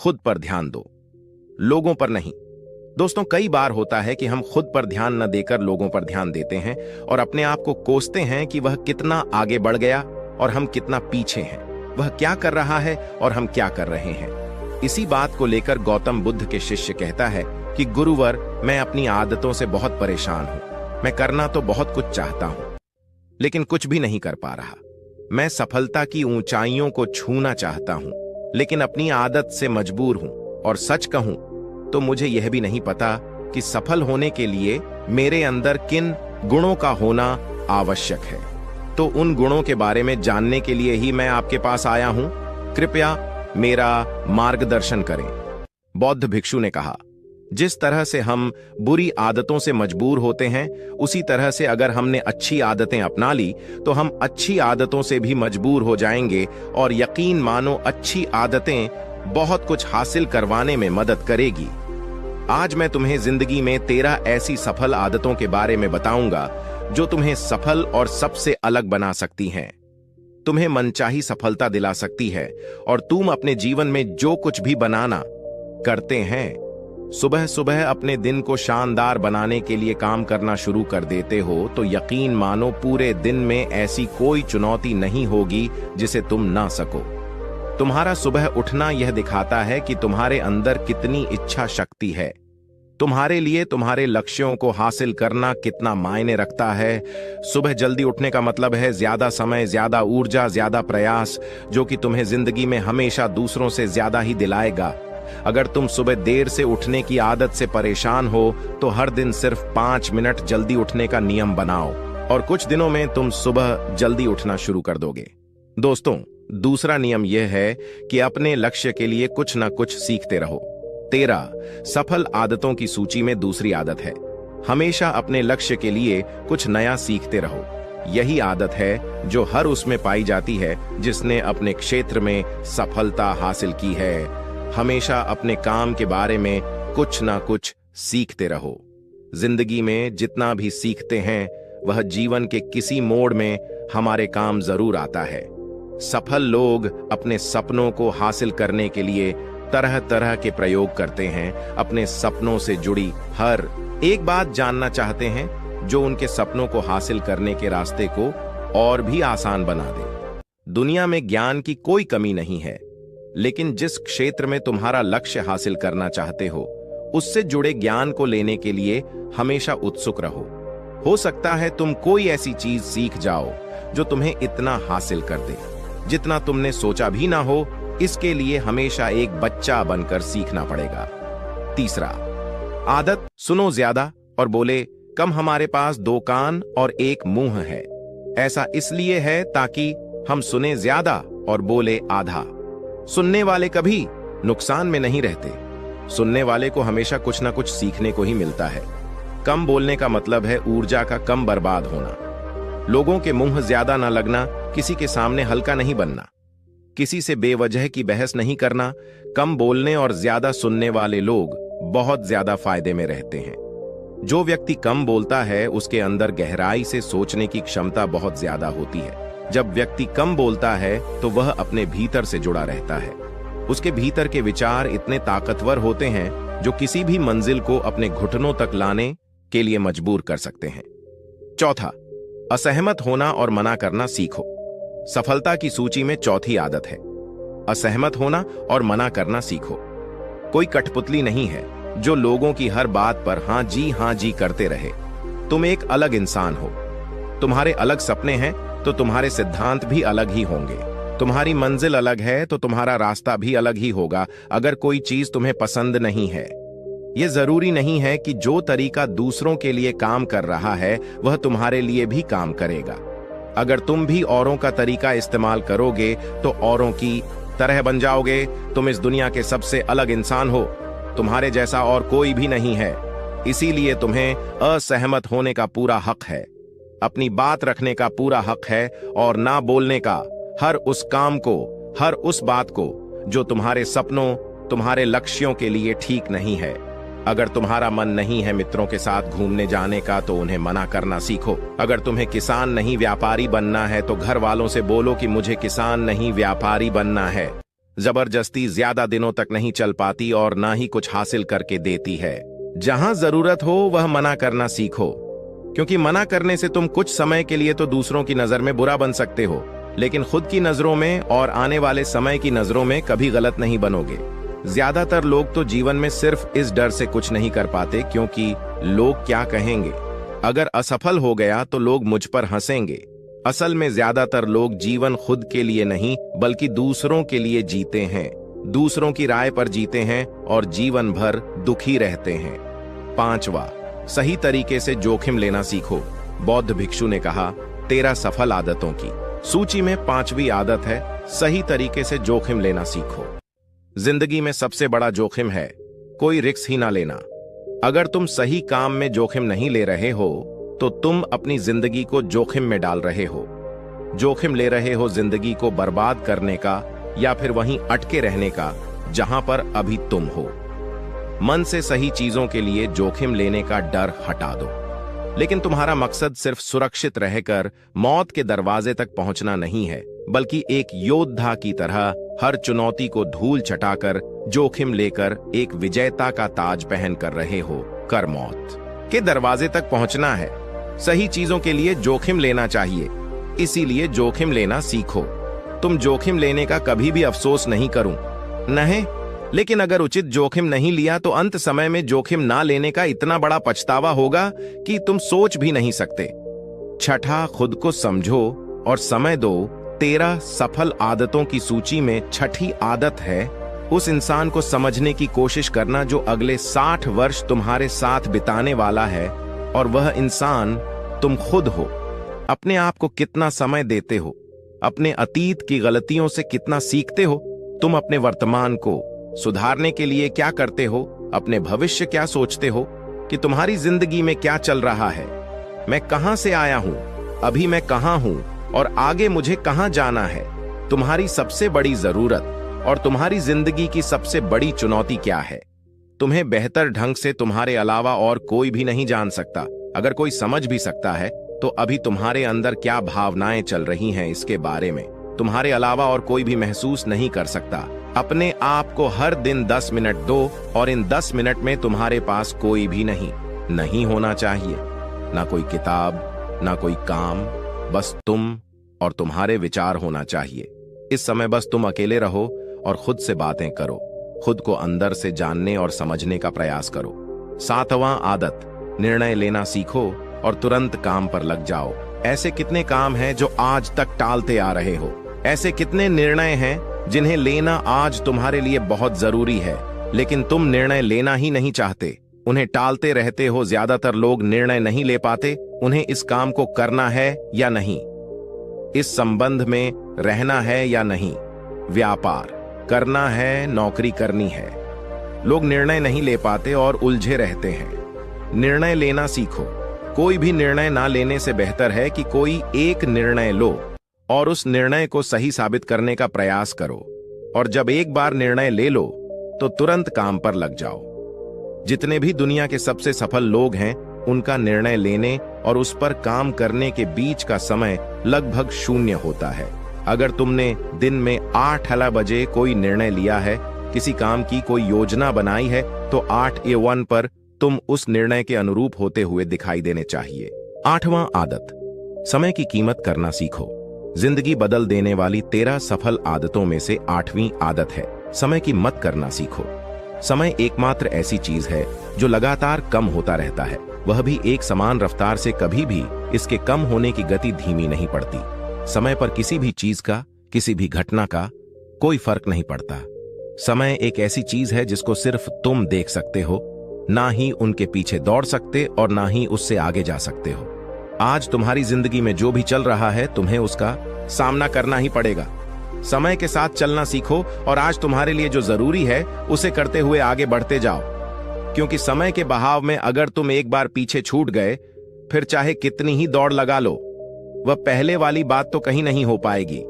खुद पर ध्यान दो, लोगों पर नहीं। दोस्तों, कई बार होता है कि हम खुद पर ध्यान न देकर लोगों पर ध्यान देते हैं और अपने आप को कोसते हैं कि वह कितना आगे बढ़ गया और हम कितना पीछे हैं, वह क्या कर रहा है और हम क्या कर रहे हैं। इसी बात को लेकर गौतम बुद्ध के शिष्य कहता है कि गुरुवर, मैं अपनी आदतों से बहुत परेशान हूं। मैं करना तो बहुत कुछ चाहता हूं, लेकिन कुछ भी नहीं कर पा रहा। मैं सफलता की ऊंचाइयों को छूना चाहता हूं, लेकिन अपनी आदत से मजबूर हूं। और सच कहूं तो मुझे यह भी नहीं पता कि सफल होने के लिए मेरे अंदर किन गुणों का होना आवश्यक है। तो उन गुणों के बारे में जानने के लिए ही मैं आपके पास आया हूं। कृपया मेरा मार्गदर्शन करें। बौद्ध भिक्षु ने कहा, जिस तरह से हम बुरी आदतों से मजबूर होते हैं, उसी तरह से अगर हमने अच्छी आदतें अपना ली तो हम अच्छी आदतों से भी मजबूर हो जाएंगे। और यकीन मानो, अच्छी आदतें बहुत कुछ हासिल करवाने में मदद करेगी। आज मैं तुम्हें जिंदगी में 13 ऐसी सफल आदतों के बारे में बताऊंगा जो तुम्हें सफल और सबसे अलग बना सकती हैं, तुम्हें मनचाही सफलता दिला सकती है। और तुम अपने जीवन में जो कुछ भी बनाना करते हैं, सुबह सुबह अपने दिन को शानदार बनाने के लिए काम करना शुरू कर देते हो, तो यकीन मानो पूरे दिन में ऐसी कोई चुनौती नहीं होगी जिसे तुम ना सको। तुम्हारा सुबह उठना यह दिखाता है कि तुम्हारे अंदर कितनी इच्छा शक्ति है। तुम्हारे लिए तुम्हारे लक्ष्यों को हासिल करना कितना मायने रखता है। सुबह जल्दी उठने का मतलब है ज्यादा समय, ज्यादा ऊर्जा, ज्यादा प्रयास, जो कि तुम्हें जिंदगी में हमेशा दूसरों से ज्यादा ही दिलाएगा। अगर तुम सुबह देर से उठने की आदत से परेशान हो तो हर दिन सिर्फ 5 मिनट जल्दी उठने का नियम बनाओ और कुछ दिनों में तुम सुबह जल्दी उठना शुरू कर दोगे। दोस्तों, दूसरा नियम यह है कि अपने लक्ष्य के लिए कुछ ना कुछ सीखते रहो। 13 सफल आदतों की सूची में दूसरी आदत है, हमेशा अपने लक्ष्य के लिए कुछ नया सीखते रहो। यही आदत है जो हर उसमें पाई जाती है जिसने अपने क्षेत्र में सफलता हासिल की है। हमेशा अपने काम के बारे में कुछ ना कुछ सीखते रहो। जिंदगी में जितना भी सीखते हैं, वह जीवन के किसी मोड़ में हमारे काम जरूर आता है। सफल लोग अपने सपनों को हासिल करने के लिए तरह तरह के प्रयोग करते हैं। अपने सपनों से जुड़ी हर एक बात जानना चाहते हैं जो उनके सपनों को हासिल करने के रास्ते को और भी आसान बना दे। दुनिया में ज्ञान की कोई कमी नहीं है, लेकिन जिस क्षेत्र में तुम्हारा लक्ष्य हासिल करना चाहते हो, उससे जुड़े ज्ञान को लेने के लिए हमेशा उत्सुक रहो। हो सकता है तुम कोई ऐसी चीज सीख जाओ जो तुम्हें इतना हासिल कर दे जितना तुमने सोचा भी ना हो। इसके लिए हमेशा एक बच्चा बनकर सीखना पड़ेगा। तीसरा आदत, सुनो ज्यादा और बोले कम। हमारे पास 2 कान और 1 मुंह है। ऐसा इसलिए है ताकि हम सुने ज्यादा और बोले आधा। सुनने वाले कभी नुकसान में नहीं रहते। सुनने वाले को हमेशा कुछ ना कुछ सीखने को ही मिलता है। कम बोलने का मतलब है ऊर्जा का कम बर्बाद होना। लोगों के मुंह ज्यादा ना लगना, किसी के सामने हल्का नहीं बनना, किसी से बेवजह की बहस नहीं करना। कम बोलने और ज्यादा सुनने वाले लोग बहुत ज्यादा फायदे में रहते हैं। जो व्यक्ति कम बोलता है, उसके अंदर गहराई से सोचने की क्षमता बहुत ज्यादा होती है। जब व्यक्ति कम बोलता है तो वह अपने भीतर से जुड़ा रहता है। उसके भीतर के विचार इतने ताकतवर होते हैं जो किसी भी मंजिल को अपने घुटनों तक लाने के लिए मजबूर कर सकते हैं। चौथा, असहमत होना और मना करना सीखो। सफलता की सूची में चौथी आदत है, असहमत होना और मना करना सीखो। कोई कठपुतली नहीं है जो लोगों की हर बात पर हाँ जी करते रहे। तुम एक अलग इंसान हो। तुम्हारे अलग सपने हैं तो तुम्हारे सिद्धांत भी अलग ही होंगे। तुम्हारी मंजिल अलग है तो तुम्हारा रास्ता भी अलग ही होगा। अगर कोई चीज तुम्हें पसंद नहीं है, यह जरूरी नहीं है कि जो तरीका दूसरों के लिए काम कर रहा है वह तुम्हारे लिए भी काम करेगा। अगर तुम भी औरों का तरीका इस्तेमाल करोगे तो औरों की तरह बन जाओगे। तुम इस दुनिया के सबसे अलग इंसान हो। तुम्हारे जैसा और कोई भी नहीं है। इसीलिए तुम्हें असहमत होने का पूरा हक है, अपनी बात रखने का पूरा हक है और ना बोलने का हर उस काम को, हर उस बात को जो तुम्हारे सपनों, तुम्हारे लक्ष्यों के लिए ठीक नहीं है। अगर तुम्हारा मन नहीं है मित्रों के साथ घूमने जाने का तो उन्हें मना करना सीखो। अगर तुम्हें किसान नहीं व्यापारी बनना है तो घर वालों से बोलो कि मुझे किसान नहीं व्यापारी बनना है। जबरदस्ती ज्यादा दिनों तक नहीं चल पाती और ना ही कुछ हासिल करके देती है। जहां जरूरत हो वह मना करना सीखो, क्योंकि मना करने से तुम कुछ समय के लिए तो दूसरों की नजर में बुरा बन सकते हो, लेकिन खुद की नजरों में और आने वाले समय की नजरों में कभी गलत नहीं बनोगे। ज्यादातर लोग तो जीवन में सिर्फ इस डर से कुछ नहीं कर पाते क्योंकि लोग क्या कहेंगे। अगर असफल हो गया तो लोग मुझ पर हंसेंगे। असल में ज्यादातर लोग जीवन खुद के लिए नहीं बल्कि दूसरों के लिए जीते हैं, दूसरों की राय पर जीते हैं और जीवन भर दुखी रहते हैं। 5वां, सही तरीके से जोखिम लेना सीखो। बौद्ध भिक्षु ने कहा, 13 सफल आदतों की सूची में 5वीं आदत है, सही तरीके से जोखिम लेना सीखो। जिंदगी में सबसे बड़ा जोखिम है कोई रिस्क ही ना लेना। अगर तुम सही काम में जोखिम नहीं ले रहे हो तो तुम अपनी जिंदगी को जोखिम में डाल रहे हो। जोखिम ले रहे हो जिंदगी को बर्बाद करने का या फिर वहीं अटके रहने का जहां पर अभी तुम हो। मन से सही चीजों के लिए जोखिम लेने का डर हटा दो। लेकिन तुम्हारा मकसद सिर्फ सुरक्षित रहकर मौत के दरवाजे तक पहुंचना नहीं है, बल्कि एक योद्धा की तरह हर चुनौती को धूल चटाकर जोखिम लेकर एक विजेता का ताज पहन कर रहे हो कर मौत के दरवाजे तक पहुंचना है। सही चीजों के लिए जोखिम लेना चाहिए, इसीलिए जोखिम लेना सीखो। तुम जोखिम लेने का कभी भी अफसोस नहीं करूं, नहीं, लेकिन अगर उचित जोखिम नहीं लिया तो अंत समय में जोखिम ना लेने का इतना बड़ा पछतावा होगा कि तुम सोच भी नहीं सकते। 6, खुद को समझो और समय दो। 13 सफल आदतों की सूची में 6ठी आदत है उस इंसान को समझने की कोशिश करना जो अगले 60 वर्ष तुम्हारे साथ बिताने वाला है, और वह इंसान तुम खुद हो। अपने आप को कितना समय देते हो, अपने अतीत की गलतियों से कितना सीखते हो, तुम अपने वर्तमान को सुधारने के लिए क्या करते हो, अपने भविष्य क्या सोचते हो कि तुम्हारी जिंदगी में क्या चल रहा है। मैं कहां से आया हूं, अभी मैं कहां हूं और आगे मुझे कहां जाना है। तुम्हारी सबसे बड़ी जरूरत और तुम्हारी जिंदगी की सबसे बड़ी चुनौती क्या है, तुम्हें बेहतर ढंग से तुम्हारे अलावा और कोई भी नहीं जान सकता। अगर कोई समझ भी सकता है तो अभी तुम्हारे अंदर क्या भावनाएं चल रही हैं इसके बारे में तुम्हारे अलावा और कोई भी महसूस नहीं कर सकता। अपने आप को हर दिन 10 मिनट दो और इन 10 मिनट में तुम्हारे पास कोई भी नहीं होना चाहिए, ना कोई किताब, ना कोई काम, बस तुम और तुम्हारे विचार होना चाहिए। इस समय बस तुम अकेले रहो और खुद से बातें करो, खुद को अंदर से जानने और समझने का प्रयास करो। 7वां आदत, निर्णय लेना सीखो और तुरंत काम पर लग जाओ। ऐसे कितने काम हैं जो आज तक टालते आ रहे हो, ऐसे कितने निर्णय हैं जिन्हें लेना आज तुम्हारे लिए बहुत जरूरी है, लेकिन तुम निर्णय लेना ही नहीं चाहते, उन्हें टालते रहते हो। ज्यादातर लोग निर्णय नहीं ले पाते, उन्हें इस काम को करना है या नहीं, इस संबंध में रहना है या नहीं, व्यापार करना है, नौकरी करनी है। लोग निर्णय नहीं ले पाते और उलझे रहते हैं। निर्णय लेना सीखो। कोई भी निर्णय ना लेने से बेहतर है कि कोई एक निर्णय लो और उस निर्णय को सही साबित करने का प्रयास करो। और जब एक बार निर्णय ले लो तो तुरंत काम पर लग जाओ। जितने भी दुनिया के सबसे सफल लोग हैं, उनका निर्णय लेने और उस पर काम करने के बीच का समय लगभग 0 होता है। अगर तुमने दिन में 8 बजे कोई निर्णय लिया है, किसी काम की कोई योजना बनाई है, तो 8A1 पर तुम उस निर्णय के अनुरूप होते हुए दिखाई देने चाहिए। 8वां आदत, समय की कीमत करना सीखो। जिंदगी बदल देने वाली 13 सफल आदतों में से 8वीं आदत है, समय की मत करना सीखो। समय एकमात्र ऐसी चीज है जो लगातार कम होता रहता है, वह भी एक समान रफ्तार से। कभी भी इसके कम होने की गति धीमी नहीं पड़ती। समय पर किसी भी चीज का, किसी भी घटना का कोई फर्क नहीं पड़ता। समय एक ऐसी चीज है जिसको सिर्फ तुम देख सकते हो, ना ही उनके पीछे दौड़ सकते और ना ही उससे आगे जा सकते हो। आज तुम्हारी जिंदगी में जो भी चल रहा है, तुम्हें उसका सामना करना ही पड़ेगा। समय के साथ चलना सीखो और आज तुम्हारे लिए जो जरूरी है उसे करते हुए आगे बढ़ते जाओ, क्योंकि समय के बहाव में अगर तुम एक बार पीछे छूट गए, फिर चाहे कितनी ही दौड़ लगा लो, वह पहले वाली बात तो कहीं नहीं हो पाएगी।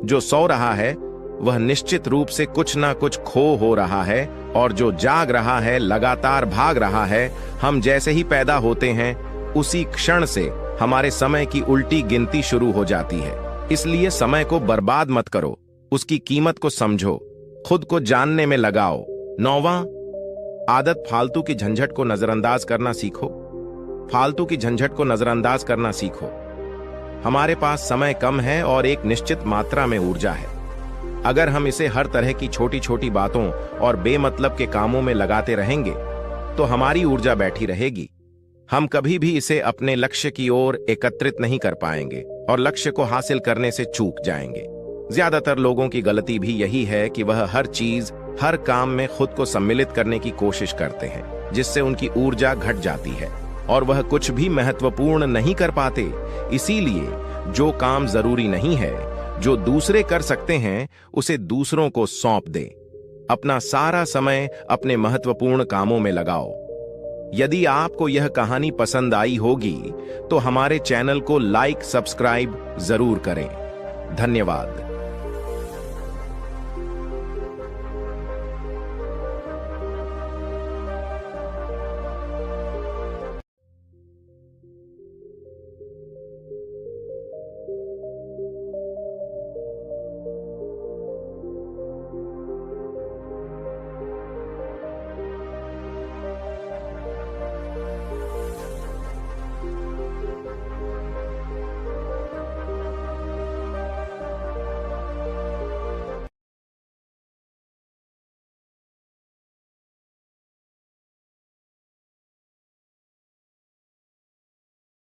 जो सो रहा है वह निश्चित रूप से कुछ ना कुछ खो हो रहा है, और जो जाग रहा है लगातार भाग रहा है। हम जैसे ही पैदा होते हैं उसी क्षण से हमारे समय की उल्टी गिनती शुरू हो जाती है। इसलिए समय को बर्बाद मत करो, उसकी कीमत को समझो, खुद को जानने में लगाओ। 9वां, आदत फालतू की झंझट को नजरअंदाज करना सीखो। फालतू की झंझट को नजरअंदाज करना सीखो। हमारे पास समय कम है और एक निश्चित मात्रा में ऊर्जा है। अगर हम इसे हर तरह की छोटी छोटी बातों और बेमतलब के कामों में लगाते रहेंगे तो हमारी ऊर्जा बैठी रहेगी। हम कभी भी इसे अपने लक्ष्य की ओर एकत्रित नहीं कर पाएंगे और लक्ष्य को हासिल करने से चूक जाएंगे। ज्यादातर लोगों की गलती भी यही है कि वह हर चीज, हर काम में खुद को सम्मिलित करने की कोशिश करते हैं, जिससे उनकी ऊर्जा घट जाती है और वह कुछ भी महत्वपूर्ण नहीं कर पाते। इसीलिए जो काम जरूरी नहीं है, जो दूसरे कर सकते हैं, उसे दूसरों को सौंप दें। अपना सारा समय अपने महत्वपूर्ण कामों में लगाओ। यदि आपको यह कहानी पसंद आई होगी तो हमारे चैनल को लाइक, सब्सक्राइब जरूर करें। धन्यवाद।